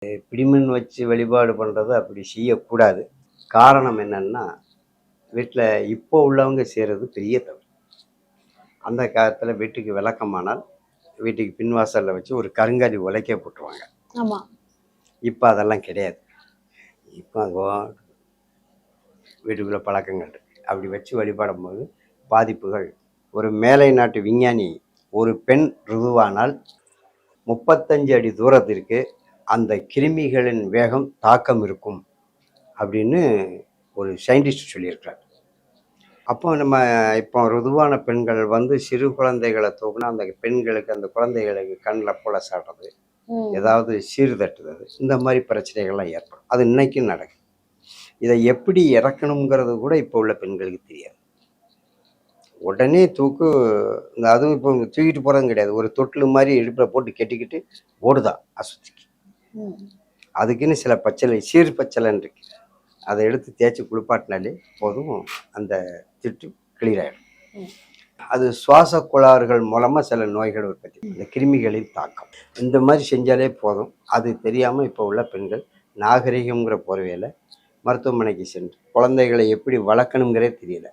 பிடிமண் வச்சு வழிபாடு பண்ணுறது அப்படி செய்யக்கூடாது. காரணம் என்னன்னா, வீட்டில் இப்போ உள்ளவங்க செய்கிறது பெரிய தவறு. அந்த காலத்தில் வீட்டுக்கு விளக்கமானால் வீட்டுக்கு பின்வாசலில் வச்சு ஒரு கருங்காலி உலைக்க போட்டுருவாங்க. ஆமாம். இப்போ அதெல்லாம் கிடையாது. இப்போ அது வீட்டுக்குள்ளே பழக்கங்கள் இருக்கு. அப்படி வச்சு வழிபாடும் போது பாதிப்புகள். ஒரு மேலை நாட்டு விஞ்ஞானி, ஒரு பெண் ருதுவானால் 35 அடி தூரத்திற்கு அந்த கிருமிகளின் வேகம் தாக்கம் இருக்கும் அப்படின்னு ஒரு சயின்டிஸ்ட் சொல்லியிருக்கிறார். அப்போ நம்ம இப்போ ருதுவான பெண்கள் வந்து சிறு குழந்தைகளை தூக்குனா அந்த பெண்களுக்கு அந்த குழந்தைகளுக்கு கண்ணில் போல சாடுறது, ஏதாவது சீர்தட்டுறது, இந்த மாதிரி பிரச்சனைகள்லாம் ஏற்படும். அது இன்னைக்கும் நடக்கும். இதை எப்படி இறக்கணுங்கிறது கூட இப்போ உள்ள பெண்களுக்கு தெரியாது. உடனே தூக்கு, இந்த அதுவும் இப்போ தூக்கிட்டு போகிறதும் கிடையாது. ஒரு தொட்டில் மாதிரி இடுப்பில் போட்டு கெட்டிக்கிட்டு ஓடுதான் அசுத்திக்கு. அதுக்குன்னு சில பச்சளை, சீர் பச்சளைன்னு இருக்கு. அதை எடுத்து தேய்ச்சி குளிப்பாட்டினாலே போதும், அந்த திட்டு கிளியர் ஆகிடும். அது சுவாச கோளாறுகள் மூலமாக சில நோய்கள் உற்பத்தி, இந்த கிருமிகளின் தாக்கம். இந்த மாதிரி செஞ்சாலே போதும். அது தெரியாமல் இப்போ உள்ள பெண்கள் நாகரிகங்கிற போர்வையில் மருத்துவமனைக்கு சென்று குழந்தைகளை எப்படி வளர்க்கணுங்கிறே தெரியல.